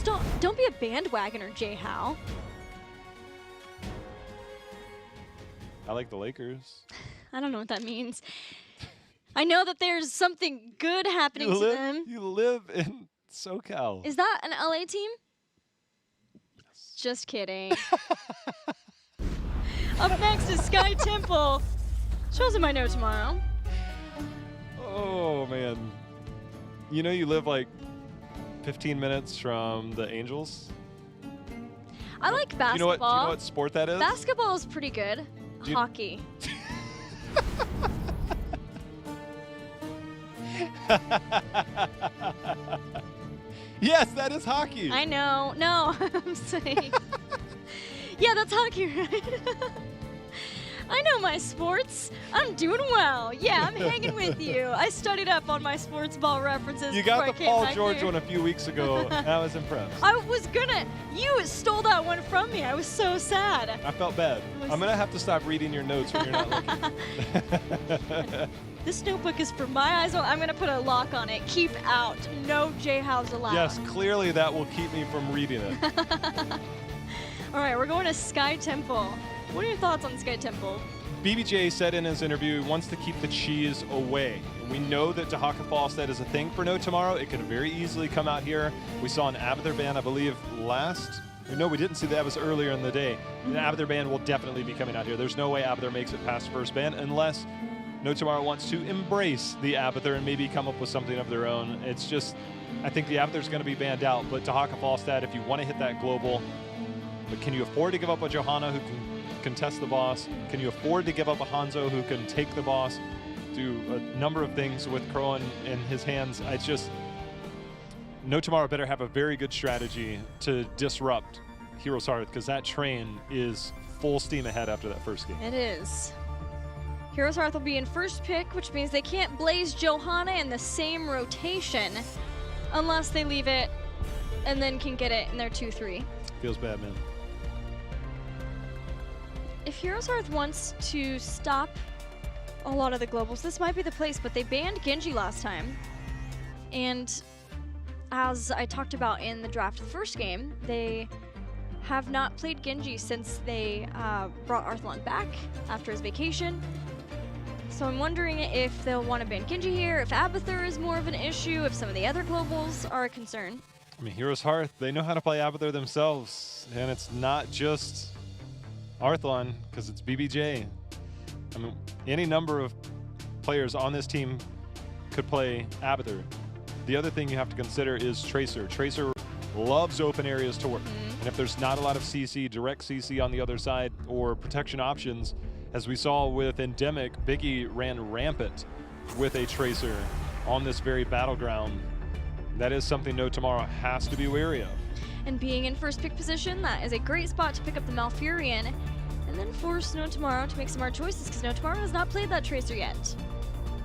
don't be a bandwagoner, J-How. I like the Lakers. I don't know what that means. I know that there's something good happening to them. You live in SoCal. Is that an LA team? Yes. Just kidding. Up next is Sky Temple. Shows him I know tomorrow. Oh, man. You know you live like 15 minutes from the Angels? I like basketball. Do you know what sport that is? Basketball is pretty good. Hockey. Yes, that is hockey. I know. No, I'm saying. Yeah, that's hockey, right? I know my sports. I'm doing well. Yeah, I'm hanging with you. I studied up on my sports ball references. You got the Paul George one a few weeks ago. I was impressed. I was gonna. You stole that one from me. I was so sad. I felt bad. I'm gonna have to stop reading your notes when you're not looking. This notebook is for my eyes. I'm gonna put a lock on it. Keep out. No J-House allowed. Yes, clearly that will keep me from reading it. All right, we're going to Sky Temple. What are your thoughts on Sky Temple? BBJ said in his interview he wants to keep the cheese away. And we know that Tahaka Fallstead is a thing for No Tomorrow. It could very easily come out here. We saw an Abathur ban, I believe, no, we didn't see that. It was earlier in the day. An Abathur ban will definitely be coming out here. There's no way Abathur makes it past first ban unless No Tomorrow wants to embrace the Abathur and maybe come up with something of their own. It's just, I think the Abathur's going to be banned out. But Tahaka Fallstead, if you want to hit that global, but can you afford to give up a Johanna who can contest the boss? Can you afford to give up a Hanzo who can take the boss? Do a number of things with Crowan in his hands. It's just, No Tomorrow better have a very good strategy to disrupt HeroesHearth, because that train is full steam ahead after that first game. It is. HeroesHearth will be in first pick, which means they can't blaze Johanna in the same rotation unless they leave it and then can get it in their 2-3. Feels bad, man. If HeroesHearth wants to stop a lot of the globals, this might be the place, but they banned Genji last time. And as I talked about in the draft of the first game, they have not played Genji since they brought Arthlon back after his vacation. So I'm wondering if they'll want to ban Genji here, if Abathur is more of an issue, if some of the other globals are a concern. I mean, HeroesHearth, they know how to play Abathur themselves, and it's not just Arthlon, because it's BBJ. I mean, any number of players on this team could play Abathur. The other thing you have to consider is Tracer. Tracer loves open areas to work. And if there's not a lot of CC, direct CC on the other side, or protection options, as we saw with Endemic, Biggie ran rampant with a Tracer on this very battleground. That is something No Tomorrow has to be wary of. And being in first pick position, that is a great spot to pick up the Malfurion and then force No Tomorrow to make some hard choices, because No Tomorrow has not played that Tracer yet.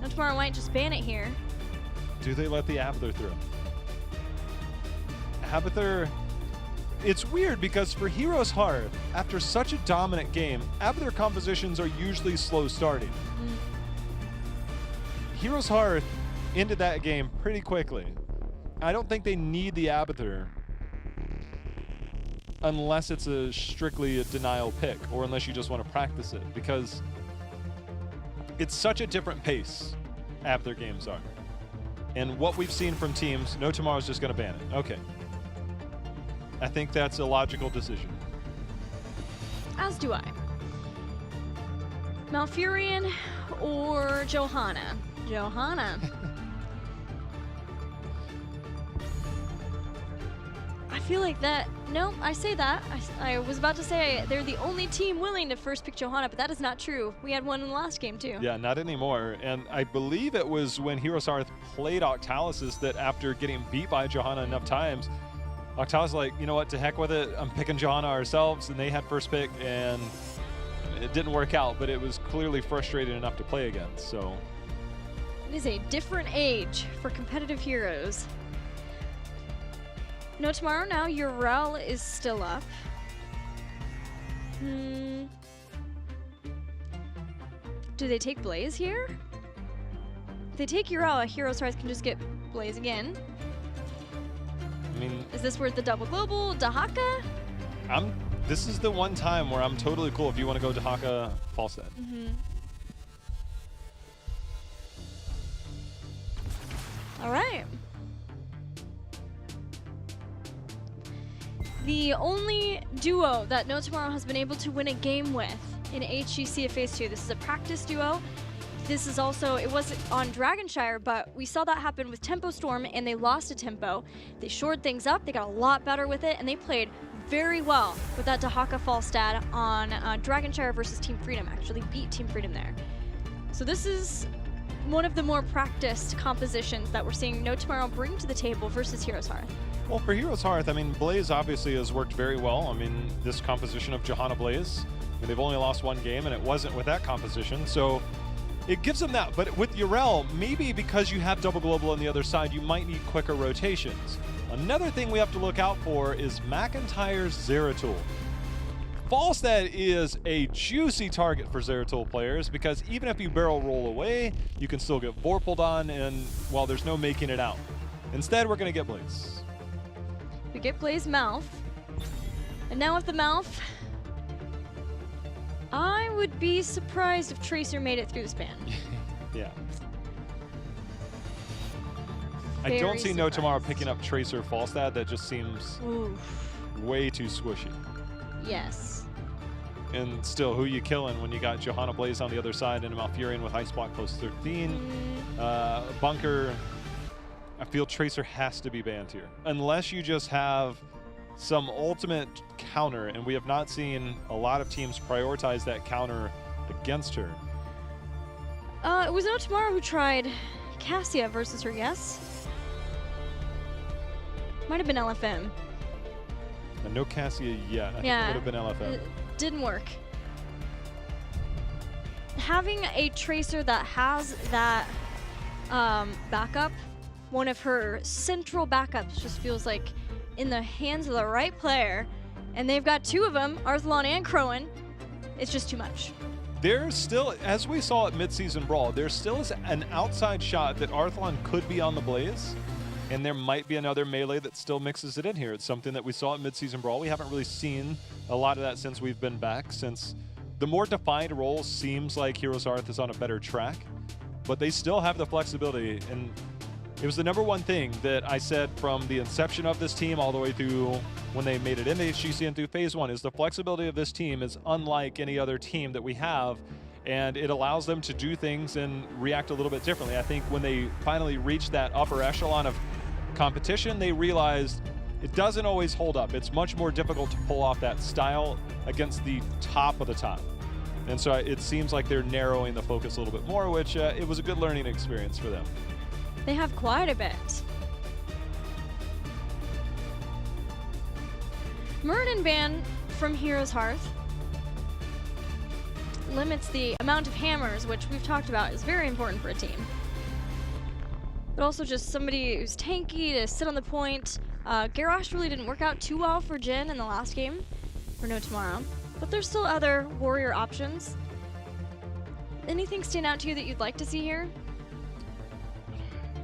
No Tomorrow might just ban it here. Do they let the Abathur through? Abathur, it's weird because for HeroesHearth, after such a dominant game, Abathur compositions are usually slow starting. HeroesHearth ended that game pretty quickly. I don't think they need the Abathur unless it's strictly a denial pick, or unless you just want to practice it, because it's such a different pace Abathur games are. And what we've seen from teams, No Tomorrow's just going to ban it. Okay. I think that's a logical decision. As do I. Malfurion or Johanna? Johanna. I feel like that, no, I say that. I was about to say they're the only team willing to first pick Johanna, but that is not true. We had one in the last game too. Yeah, not anymore. And I believe it was when HeroesHearth played Octalysis that after getting beat by Johanna enough times, Octalysis was like, you know what, to heck with it, I'm picking Johanna ourselves, and they had first pick, and it didn't work out, but it was clearly frustrating enough to play against, so. It is a different age for competitive heroes. No Tomorrow now, Urel is still up. Do they take Blaze here? If they take Urel, HeroesHearth can just get Blaze again. mean, Is this worth the double global? Dahaka? this is the one time where I'm totally cool if you want to go Dahaka Falstad. All right. The only duo that No Tomorrow has been able to win a game with in HGC of Phase 2. This is a practice duo. This is also, it was on Dragonshire, but we saw that happen with Tempo Storm, and they lost a tempo. They shored things up, they got a lot better with it, and they played very well with that Dahaka Falstad on Dragonshire versus Team Freedom, actually beat Team Freedom there. So this is one of the more practiced compositions that we're seeing No Tomorrow bring to the table versus HeroesHearth. Well, for HeroesHearth, I mean, Blaze obviously has worked very well. I mean, this composition of Johanna Blaze, I mean, they've only lost one game, and it wasn't with that composition, so it gives them that. But with Yrel, maybe because you have double global on the other side, you might need quicker rotations. Another thing we have to look out for is McIntyre's Zeratul. Falstad is a juicy target for Zeratul players because even if you barrel roll away, you can still get Vorpaled on, and, well, there's no making it out. Instead, we're going to get Blaze. We get Blaze Mouth. And now with the Mouth, I would be surprised if Tracer made it through the span. Yeah. Very I don't see No Tomorrow surprised. picking up Tracer Falstad. That just seems Oof. way too squishy. Yes. And still, who you killing when you got Johanna Blaze on the other side and a Malfurion with Ice Block plus 13? Bunker, I feel Tracer has to be banned here. Unless you just have some ultimate counter, and we have not seen a lot of teams prioritize that counter against her. It was No Tomorrow who tried Cassia versus her, yes? Might have been LFM. And no Cassia yet. I think it would have been LFM. It didn't work. Having a Tracer that has that backup, one of her central backups, just feels like in the hands of the right player, and they've got two of them, Arthalon and Crowan. It's just too much. There's still, as we saw at Midseason Brawl, there still is an outside shot that Arthalon could be on the Blaze, and there might be another melee that still mixes it in here. It's something that we saw at Midseason Brawl. We haven't really seen a lot of that since we've been back, since the more defined role seems like HeroesHearth is on a better track, but they still have the flexibility. And it was the #1 thing that I said from the inception of this team all the way through when they made it into HGC and through Phase 1 is the flexibility of this team is unlike any other team that we have, and it allows them to do things and react a little bit differently. I think when they finally reached that upper echelon of competition, they realized it doesn't always hold up. It's much more difficult to pull off that style against the top of the top. And so it seems like they're narrowing the focus a little bit more, which it was a good learning experience for them. They have quite a bit. Muradin ban from HeroesHearth limits the amount of hammers, which we've talked about is very important for a team. But also just somebody who's tanky to sit on the point. Garrosh really didn't work out too well for Jin in the last game for No Tomorrow, but there's still other warrior options. Anything stand out to you that you'd like to see here?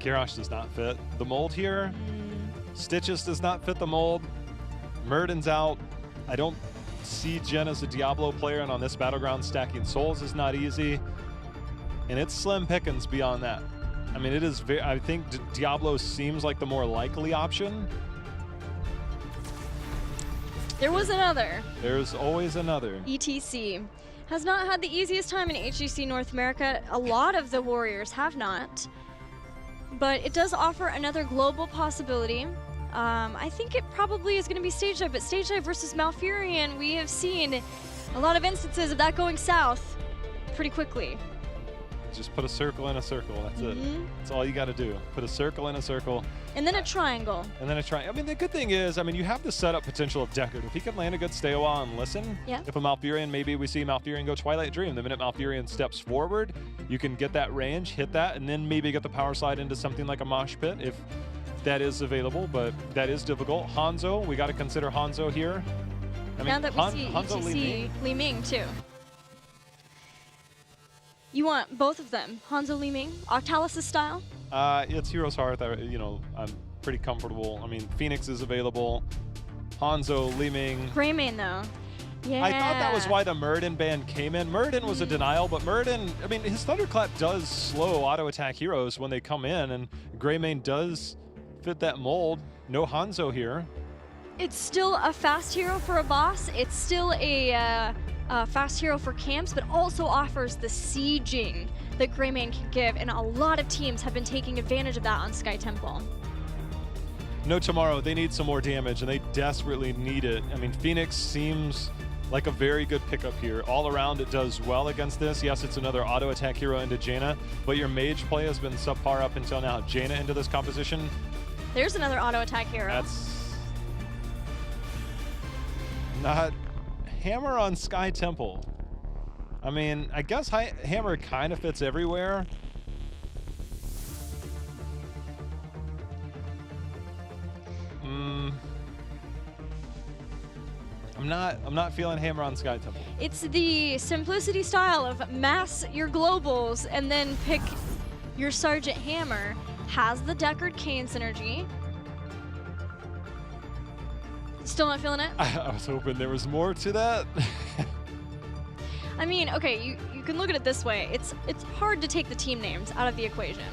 Garrosh does not fit the mold here. Stitches does not fit the mold. Muradin's out. I don't see Jen as a Diablo player, and on this battleground, stacking souls is not easy. And it's slim pickings beyond that. I mean, it is very, I think Diablo seems like the more likely option. There was another. There's always another. ETC has not had the easiest time in HGC North America. A lot of the Warriors have not. But it does offer another global possibility. I think it probably is going to be stage dive, but stage dive versus Malfurion, we have seen a lot of instances of that going south pretty quickly. Just put a circle in a circle. That's it. That's all you got to do. Put a circle in a circle. And then a triangle. And then a triangle. I mean, the good thing is, I mean, you have the setup potential of Deckard. If he can land a good stay a while and listen, if a Malfurion, maybe we see Malfurion go Twilight Dream. The minute Malfurion steps forward, you can get that range, hit that, and then maybe get the power slide into something like a Mosh Pit if that is available, but that is difficult. Hanzo, we got to consider Hanzo here. I mean, now that we see Hanzo ETC Li Ming too. You want both of them, Hanzo Li Ming, Octalis' style? It's HeroesHearth. I'm pretty comfortable. I mean, Phoenix is available. Hanzo, Liming. Greymane, though. Yeah. I thought that was why the Muradin ban came in. Muradin was a denial, but Muradin, I mean, his Thunderclap does slow auto-attack heroes when they come in, and Greymane does fit that mold. No Hanzo here. It's still a fast hero for a boss. It's still a fast hero for camps, but also offers the sieging that Greymane can give, and a lot of teams have been taking advantage of that on Sky Temple. No Tomorrow, they need some more damage, and they desperately need it. I mean, Phoenix seems like a very good pickup here. All around, it does well against this. Yes, it's another auto attack hero into Jaina, but your mage play has been subpar up until now. Jaina into this composition. There's another auto attack hero. That's not Hammer on Sky Temple. I mean, I guess Hammer kind of fits everywhere. I'm not feeling Hammer on Sky Temple. It's the simplicity style of mass your globals and then pick your Sergeant Hammer. Has the Deckard Kane synergy. Still not feeling it? I was hoping there was more to that. I mean, okay, you can look at it this way. It's hard to take the team names out of the equation.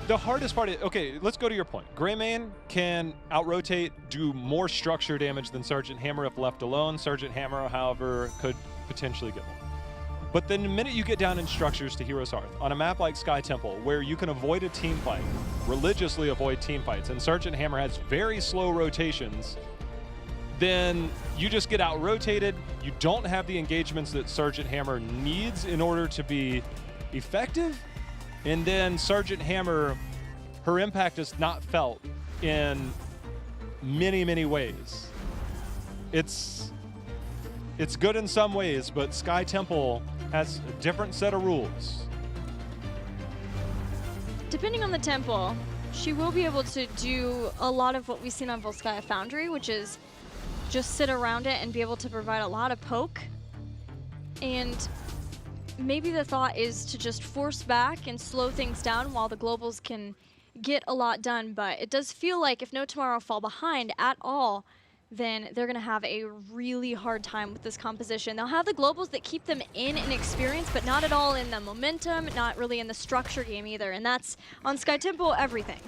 The hardest part is, okay, let's go to your point. Greymane can out-rotate, do more structure damage than Sergeant Hammer if left alone. Sergeant Hammer, however, could potentially get more. But then the minute you get down in structures to Heroes Hearth, on a map like Sky Temple, where you can avoid a team fight, religiously avoid team fights, and Sergeant Hammer has very slow rotations, then you just get out-rotated. You don't have the engagements that Sergeant Hammer needs in order to be effective. And then Sergeant Hammer, her impact is not felt in many, many ways. It's good in some ways, but Sky Temple has a different set of rules. Depending on the temple, she will be able to do a lot of what we've seen on Volskaya Foundry, which is just sit around it and be able to provide a lot of poke. And maybe the thought is to just force back and slow things down while the globals can get a lot done. But it does feel like if No Tomorrow fall behind at all, then they're going to have a really hard time with this composition. They'll have the globals that keep them in experience, but not at all in the momentum, not really in the structure game either. And that's, on Sky Temple, everything.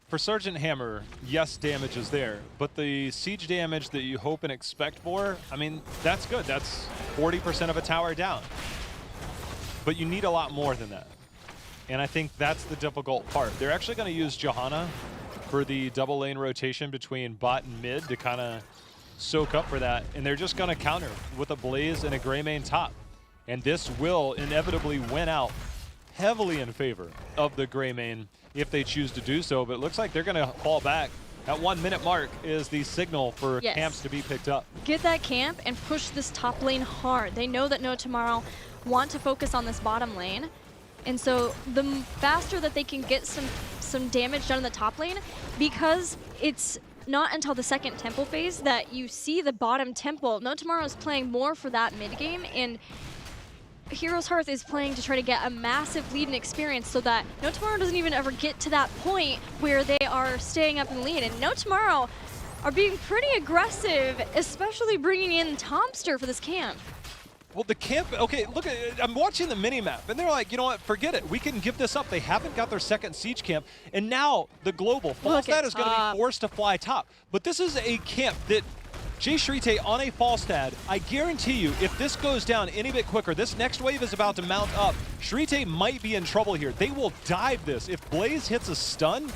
For Sergeant Hammer, yes, damage is there, but the siege damage that you hope and expect for, I mean, that's good. That's 40% of a tower down. But you need a lot more than that. And I think that's the difficult part. They're actually going to use Johanna for the double lane rotation between bot and mid to kind of soak up for that. And they're just going to counter with a Blaze and a Greymane top. And this will inevitably win out heavily in favor of the Greymane if they choose to do so, but it looks like they're going to fall back. That 1 minute mark is the signal for camps to be picked up. Get that camp and push this top lane hard. They know that No Tomorrow want to focus on this bottom lane, and so the faster that they can get some damage done in the top lane, because it's not until the second temple phase that you see the bottom temple. No Tomorrow is playing more for that mid game, and Heroes Hearth is playing to try to get a massive lead in experience so that No Tomorrow doesn't even ever get to that point where they are staying up in the lead. And No Tomorrow are being pretty aggressive, especially bringing in Tomster for this camp. Well, the camp, okay, look, I'm watching the mini-map, and they're like, you know what, forget it. We can give this up. They haven't got their second siege camp, and now the global Falstad is going to be forced to fly top. But this is a camp that Jay Shrite on a Falstad, I guarantee you, if this goes down any bit quicker, this next wave is about to mount up. Shrite might be in trouble here. They will dive this. If Blaze hits a stun,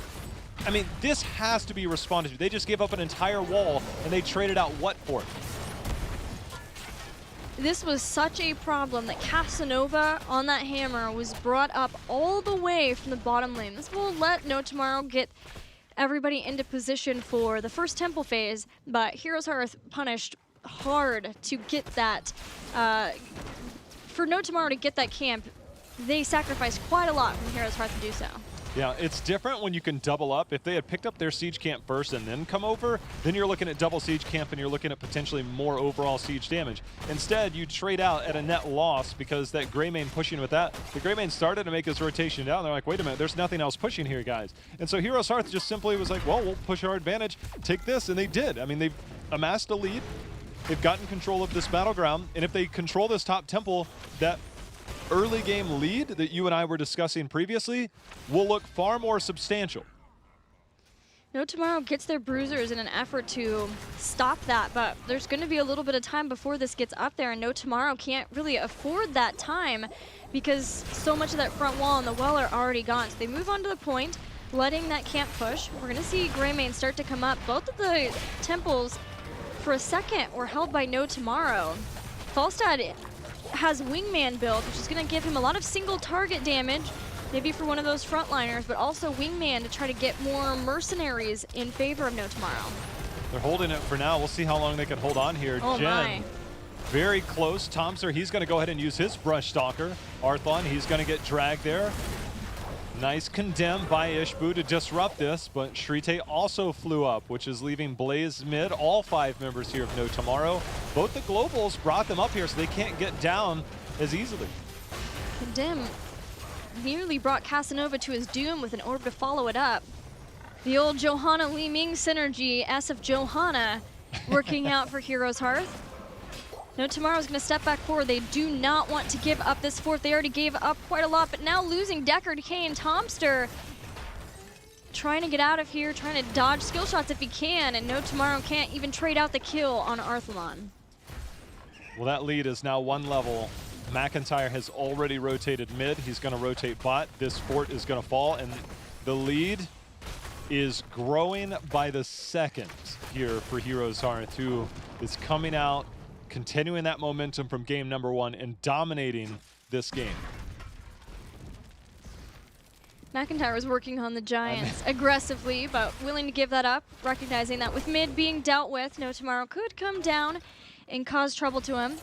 I mean, this has to be responded to. They just gave up an entire wall, and they traded out what for it? This was such a problem that Casanova on that hammer was brought up all the way from the bottom lane. This will let No Tomorrow get everybody into position for the first temple phase, but Heroes Hearth punished hard to get that. For No Tomorrow to get that camp, they sacrificed quite a lot from Heroes Hearth to do so. Yeah, it's different when you can double up. If they had picked up their siege camp first and then come over, then you're looking at double siege camp and you're looking at potentially more overall siege damage. Instead, you trade out at a net loss because that Greymane pushing with that. The Greymane started to make his rotation down. They're like, wait a minute, there's nothing else pushing here, guys. And so HeroesHearth just simply was like, well, we'll push our advantage, take this, and they did. I mean, they've amassed a lead. They've gotten control of this battleground, and if they control this top temple, that early game lead that you and I were discussing previously will look far more substantial. No Tomorrow gets their bruisers in an effort to stop that, but there's going to be a little bit of time before this gets up there, and No Tomorrow can't really afford that time because so much of that front wall and the well are already gone. So they move on to the point, letting that camp push. We're going to see Greymane start to come up. Both of the temples for a second were held by No Tomorrow. Falstad has Wingman build, which is going to give him a lot of single target damage, maybe for one of those frontliners, but also Wingman to try to get more mercenaries in favor of No Tomorrow. They're holding it for now. We'll see how long they can hold on here. Oh Jen, my. very close. Tomster, he's going to go ahead and use his Brush Stalker. Arthlon, he's going to get dragged there. Nice condemn by Ishbu to disrupt this, but Shrite also flew up, which is leaving Blaze mid. All 5 members here of No Tomorrow. Both the Globals brought them up here, so they can't get down as easily. Condemn nearly brought Casanova to his doom with an orb to follow it up. The old Johanna Li Ming synergy, S of Johanna, working out for HeroesHearth. No Tomorrow's going to step back forward. They do not want to give up this fourth. They already gave up quite a lot, but now losing Deckard, Kane, Tomster trying to get out of here, trying to dodge skill shots if he can, and No Tomorrow can't even trade out the kill on Arthlon. Well, that lead is now 1 level. McIntyre has already rotated mid. He's going to rotate bot. This fort is going to fall, and the lead is growing by the second here for HeroesHearth, who is coming out, continuing that momentum from game number 1 and dominating this game. McIntyre was working on the Giants aggressively, but willing to give that up, recognizing that with mid being dealt with, No Tomorrow could come down and cause trouble to him.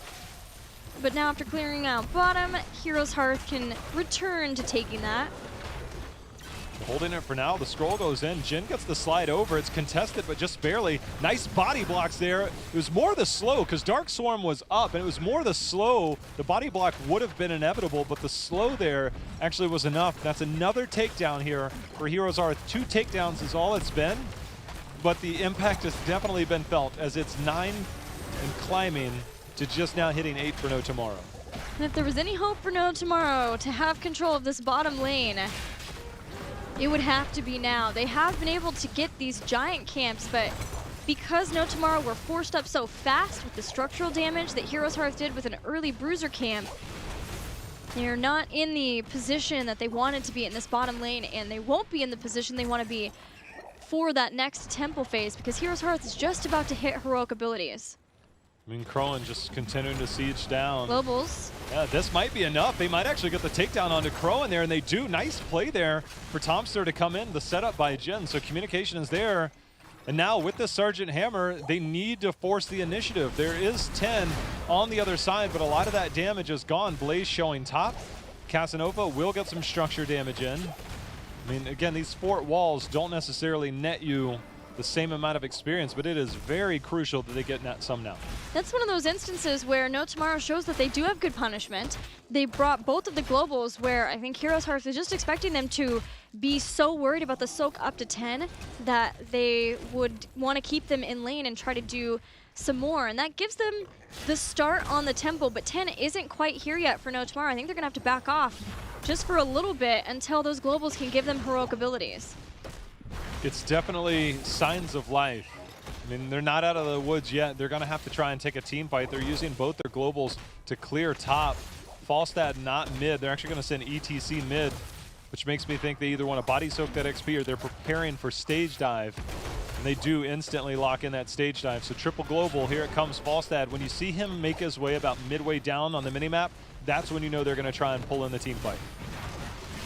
But now after clearing out bottom, HeroesHearth can return to taking that. Holding it for now. The scroll goes in. Jin gets the slide over. It's contested, but just barely. Nice body blocks there. It was more the slow, because Dark Swarm was up, and it was more the slow. The body block would have been inevitable, but the slow there actually was enough. That's another takedown here for HeroesHearth. 2 takedowns is all it's been, but the impact has definitely been felt as it's 9 and climbing to just now hitting 8 for No Tomorrow. And if there was any hope for No Tomorrow to have control of this bottom lane, it would have to be now. They have been able to get these giant camps, but because No Tomorrow were forced up so fast with the structural damage that HeroesHearth did with an early bruiser camp, they're not in the position that they wanted to be in this bottom lane, and they won't be in the position they want to be for that next temple phase, because HeroesHearth is just about to hit heroic abilities. I mean, Crowan just continuing to siege down. Globals. Yeah, this might be enough. They might actually get the takedown onto Crowan there, and they do. Nice play there for Tomster to come in. The setup by Jin, so communication is there. And now with the Sergeant Hammer, they need to force the initiative. There is 10 on the other side, but a lot of that damage is gone. Blaze showing top. Casanova will get some structure damage in. I mean, again, these fort walls don't necessarily net you the same amount of experience, but it is very crucial that they get some now. That's one of those instances where No Tomorrow shows that they do have good punishment. They brought both of the globals where I think HeroesHearth is just expecting them to be so worried about the soak up to 10 that they would want to keep them in lane and try to do some more. And that gives them the start on the temple, but 10 isn't quite here yet for No Tomorrow. I think they're gonna have to back off just for a little bit until those globals can give them heroic abilities. It's definitely signs of life. I mean, they're not out of the woods yet. They're going to have to try and take a team fight. They're using both their globals to clear top. Falstad not mid. They're actually going to send ETC mid, which makes me think they either want to body soak that XP or they're preparing for stage dive. And they do instantly lock in that stage dive. So triple global, here it comes Falstad. When you see him make his way about midway down on the minimap, that's when you know they're going to try and pull in the team fight.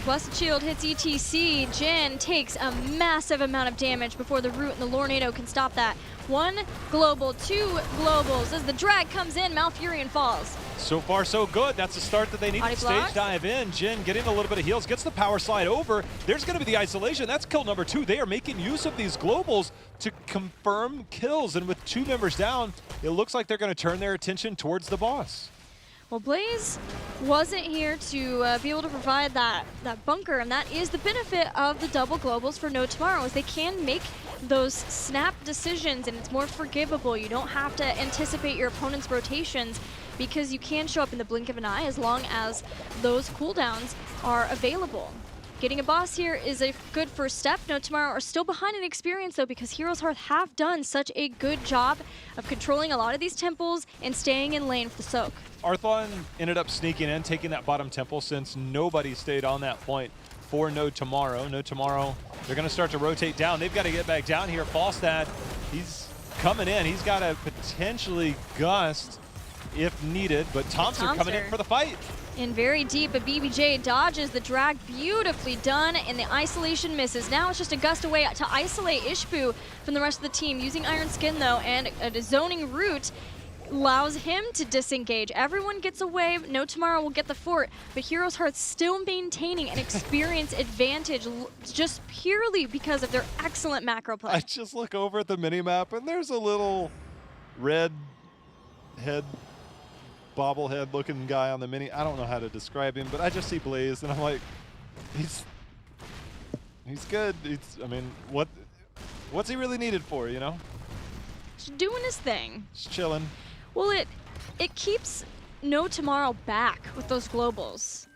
Blessed Shield hits ETC. Jin takes a massive amount of damage before the Root and the Lornado can stop that. 1 global, 2 globals. As the drag comes in, Malfurion falls. So far, so good. That's the start that they need. Body Stage block. dive in. Jin getting a little bit of heals, gets the power slide over. There's going to be the isolation. That's kill number 2. They are making use of these globals to confirm kills. And with 2 members down, it looks like they're going to turn their attention towards the boss. Well, Blaze wasn't here to be able to provide that bunker, and that is the benefit of the double globals for No Tomorrow, is they can make those snap decisions, and it's more forgivable. You don't have to anticipate your opponent's rotations because you can show up in the blink of an eye as long as those cooldowns are available. Getting a boss here is a good first step. No Tomorrow are still behind in experience though, because Heroes Hearth have done such a good job of controlling a lot of these temples and staying in lane for the soak. Arthon ended up sneaking in, taking that bottom temple since nobody stayed on that point for No Tomorrow. No Tomorrow, they're going to start to rotate down. They've got to get back down here. Falstad, he's coming in. He's got to potentially gust if needed, but Thompson coming in for the fight. In very deep, but BBJ dodges the drag, beautifully done, and the isolation misses. Now it's just a gust away to isolate Ishbu from the rest of the team. Using Iron Skin though, and a zoning route allows him to disengage. Everyone gets away. No Tomorrow will get the fort, but Heroes Hearth still maintaining an experience advantage just purely because of their excellent macro play. I just look over at the minimap and there's a little red head, bobblehead looking guy on the mini. I don't know how to describe him, but I just see Blaze and I'm like, he's good. I mean, what's he really needed for, you know? Just doing his thing. Just chilling. Well, it keeps No Tomorrow back with those globals.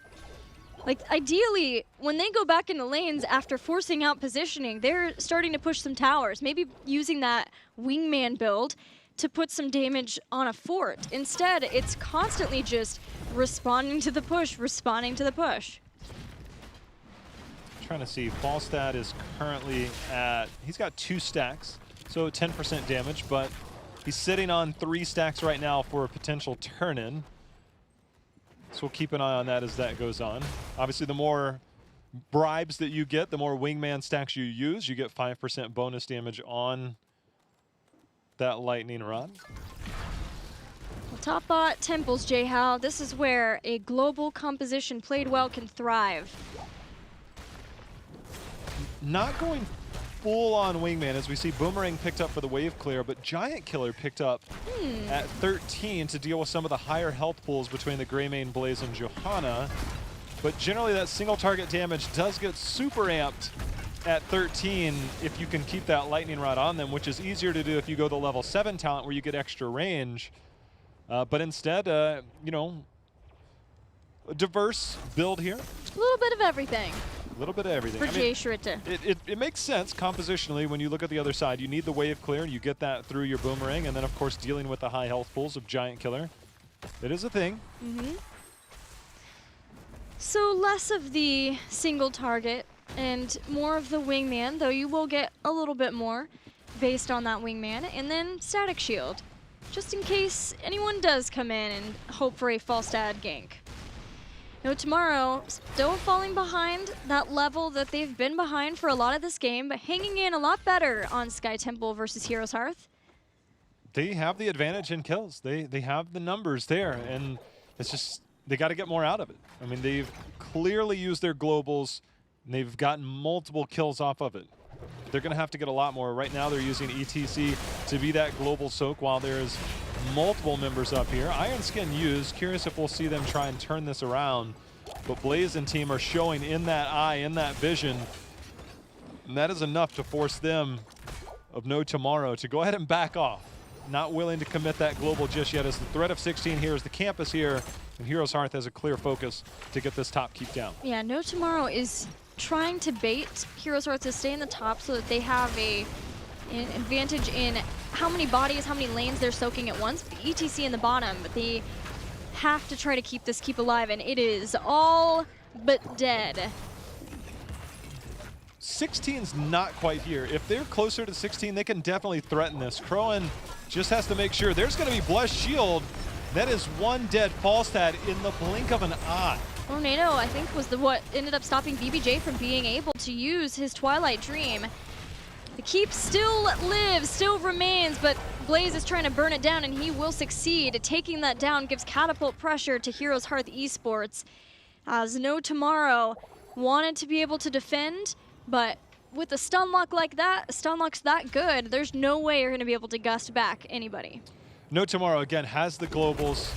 Like, ideally, when they go back into lanes after forcing out positioning, they're starting to push some towers, maybe using that wingman build to put some damage on a fort. Instead, it's constantly just responding to the push, responding to the push. Trying to see, Falstad is currently at, he's got 2 stacks, so 10% damage, but he's sitting on 3 stacks right now for a potential turn-in. So we'll keep an eye on that as that goes on. Obviously, the more bribes that you get, the more wingman stacks you use, you get 5% bonus damage on that lightning rod. Well, top bot temples, J-How. This is where a global composition played well can thrive. Not going full on wingman as we see Boomerang picked up for the wave clear, but Giant Killer picked up at 13 to deal with some of the higher health pools between the Greymane, Blaze, and Johanna. But generally that single target damage does get super amped at 13 if you can keep that lightning rod on them, which is easier to do if you go the level 7 talent where you get extra range. But instead, you know, a diverse build here. A little bit of everything. A little bit of everything. For Jay Schritter. It makes sense compositionally when you look at the other side. You need the wave clear, and you get that through your Boomerang, and then of course dealing with the high health pools of Giant Killer. It is a thing. So less of the single target and more of the wingman, though you will get a little bit more based on that wingman, and then static shield, just in case anyone does come in and hope for a Falstad gank. No Tomorrow still falling behind that level that they've been behind for a lot of this game, but hanging in a lot better on Sky Temple versus Heroes Hearth. They have the advantage in kills. They have the numbers there, and it's just they got to get more out of it. I mean, they've clearly used their globals, and they've gotten multiple kills off of it. They're going to have to get a lot more. Right now, they're using ETC to be that global soak while there's multiple members up here. Iron Skin used. Curious if we'll see them try and turn this around. But Blaze and team are showing in that eye, in that vision, and that is enough to force them of No Tomorrow to go ahead and back off. Not willing to commit that global just yet as the threat of 16 here is the campus here, and Heroes Hearth has a clear focus to get this top keep down. Yeah, No Tomorrow is trying to bait Heroes Hearth to stay in the top so that they have an advantage in how many bodies, how many lanes they're soaking at once. The ETC in the bottom, but they have to try to keep this keep alive, and it is all but dead. 16's not quite here. If they're closer to 16, they can definitely threaten this. Crowan just has to make sure. There's going to be Blessed Shield. That is one dead Falstad in the blink of an eye. Tornado, I think, was what ended up stopping BBJ from being able to use his Twilight Dream. The keep still lives, still remains, but Blaze is trying to burn it down, and he will succeed. Taking that down gives catapult pressure to HeroesHearth Esports. As No Tomorrow wanted to be able to defend, but with a stun lock like that, a stun lock's that good, there's no way you're going to be able to gust back anybody. No Tomorrow, again, has the globals.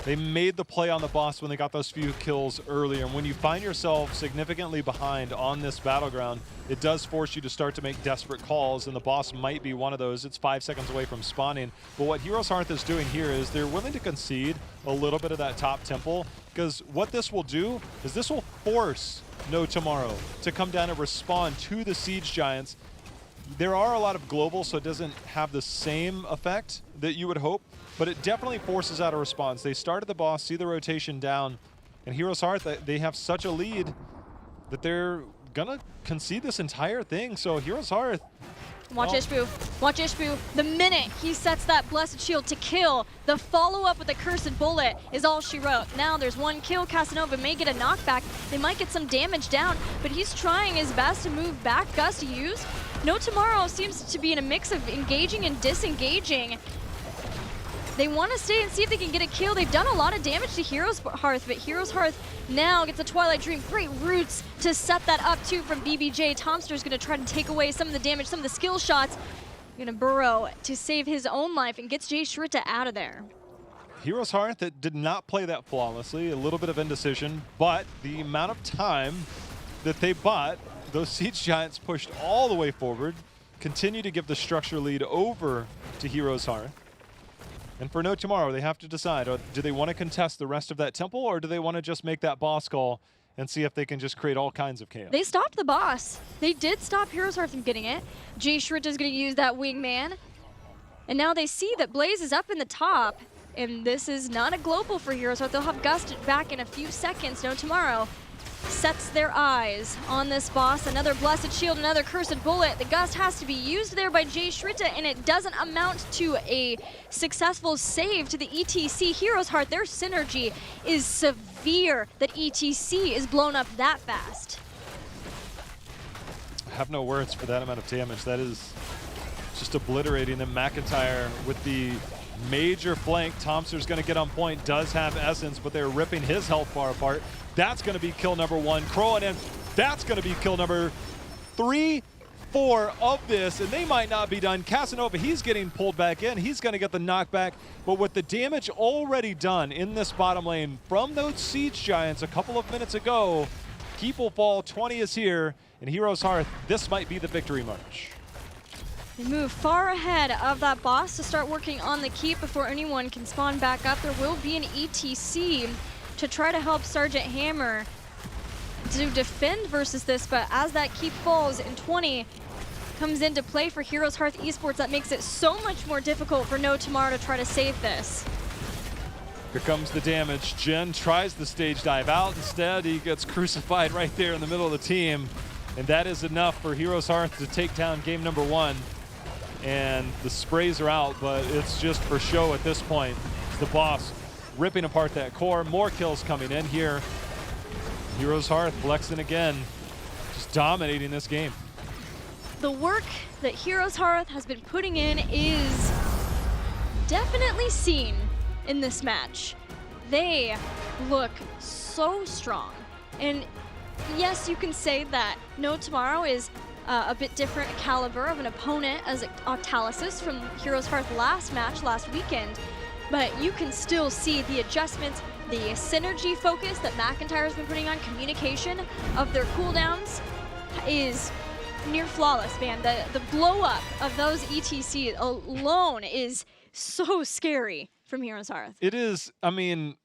They made the play on the boss when they got those few kills earlier. And when you find yourself significantly behind on this battleground, it does force you to start to make desperate calls, and the boss might be one of those. It's 5 seconds away from spawning. But what HeroesHearth is doing here is they're willing to concede a little bit of that top temple, because what this will do is this will force No Tomorrow to come down and respond to the Siege Giants. There are a lot of globals, so it doesn't have the same effect that you would hope, but it definitely forces out a response. They started the boss, see the rotation down, and HeroesHearth, they have such a lead that they're gonna concede this entire thing. So HeroesHearth, watch Ishbu, watch Ishbu. The minute he sets that Blessed Shield to kill, the follow-up with the Cursed Bullet is all she wrote. Now there's one kill, Casanova may get a knockback, they might get some damage down, but he's trying his best to move back. Gust to use. No Tomorrow seems to be in a mix of engaging and disengaging. They want to stay and see if they can get a kill. They've done a lot of damage to HeroesHearth, but HeroesHearth now gets a Twilight Dream. Great roots to set that up too from BBJ. Tomster's going to try to take away some of the damage, some of the skill shots. Going to burrow to save his own life and gets Jay Shrita out of there. HeroesHearth that did not play that flawlessly, a little bit of indecision, but the amount of time that they bought, those Siege Giants pushed all the way forward, continue to give the structure lead over to HeroesHearth. And for No Tomorrow, they have to decide, do they want to contest the rest of that temple, or do they want to just make that boss call and see if they can just create all kinds of chaos? They stopped the boss. They did stop HeroesHearth from getting it. Jay Shrita is going to use that wingman. And now they see that Blaze is up in the top, and this is not a global for HeroesHearth. They'll have Gust back in a few seconds. No Tomorrow sets their eyes on this boss. Another Blessed Shield, another Cursed Bullet. The Gust has to be used there by Jay Shrita, and it doesn't amount to a successful save to the ETC. HeroesHearth, their synergy is severe that ETC is blown up that fast. I have no words for that amount of damage. That is just obliterating them. McIntyre with the major flank. Tomster's going to get on point, does have Essence, but they're ripping his health bar apart. That's going to be kill number 1. Crow and that's going to be kill number 3, 4 of this, and they might not be done. Casanova, he's getting pulled back in. He's going to get the knockback, but with the damage already done in this bottom lane from those Siege Giants a couple of minutes ago, Keep will fall, 20 is here, and HeroesHearth, this might be the victory march. They move far ahead of that boss to start working on the keep before anyone can spawn back up. There will be an ETC to try to help Sergeant Hammer to defend versus this, but as that keep falls and 20 comes into play for HeroesHearth Esports, that makes it so much more difficult for No Tomorrow to try to save this. Here comes the damage. Jin tries the stage dive out. Instead, he gets crucified right there in the middle of the team, and that is enough for HeroesHearth to take down game number 1. And the sprays are out, but it's just for show at this point. It's the boss ripping apart that core. More kills coming in here. HeroesHearth flexing again, just dominating this game. The work that HeroesHearth has been putting in is definitely seen in this match. They look so strong. And yes, you can say that No Tomorrow is a bit different caliber of an opponent as Octalysis from HeroesHearth last weekend, but you can still see the adjustments, the synergy focus that McIntyre has been putting on communication of their cooldowns is near flawless, man. The blow up of those ETC alone is so scary from HeroesHearth. It is, I mean,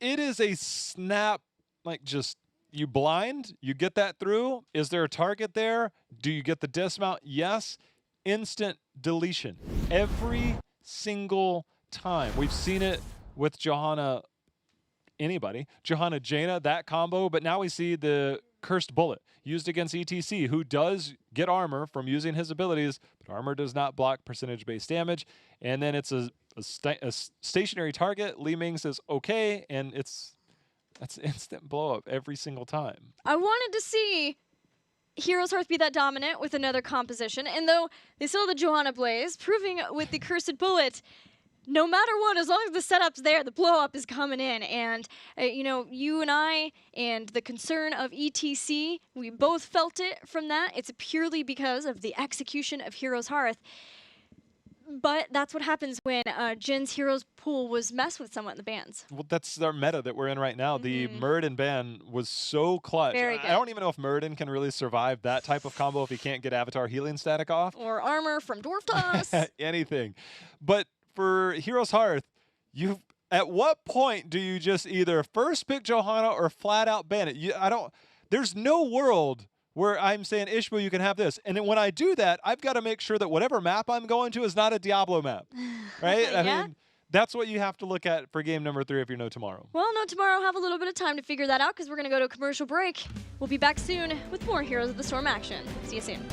it is a snap, like just you blind, you get that through. Is there a target there? Do you get the dismount? Yes. Instant deletion. Every single time. We've seen it with Johanna, Johanna Jaina, that combo, but now we see the Cursed Bullet used against ETC, who does get armor from using his abilities, but armor does not block percentage-based damage. And then it's a stationary target. Li Ming says, okay, and that's instant blow up every single time. I wanted to see HeroesHearth be that dominant with another composition, and though they still have the Johanna Blaze, proving with the Cursed Bullet, no matter what, as long as the setup's there, the blow-up is coming in. And, you know, you and I and the concern of ETC, we both felt it from that. It's purely because of the execution of HeroesHearth. But that's what happens when Jin's Heroes pool was messed with somewhat in the bans. Well, that's our meta that we're in right now. The Muradin ban was so clutch. Very good. I don't even know if Muradin can really survive that type of combo if he can't get Avatar healing static off. Or armor from Dwarf Toss. Anything. But for HeroesHearth, at what point do you just either first pick Johanna or flat out ban it? There's no world where I'm saying, Ishbu, you can have this. And then when I do that, I've got to make sure that whatever map I'm going to is not a Diablo map, right? Yeah. I mean, that's what you have to look at for game number 3 if you know tomorrow. Well, no, tomorrow I'll have a little bit of time to figure that out because we're going to go to a commercial break. We'll be back soon with more Heroes of the Storm action. See you soon.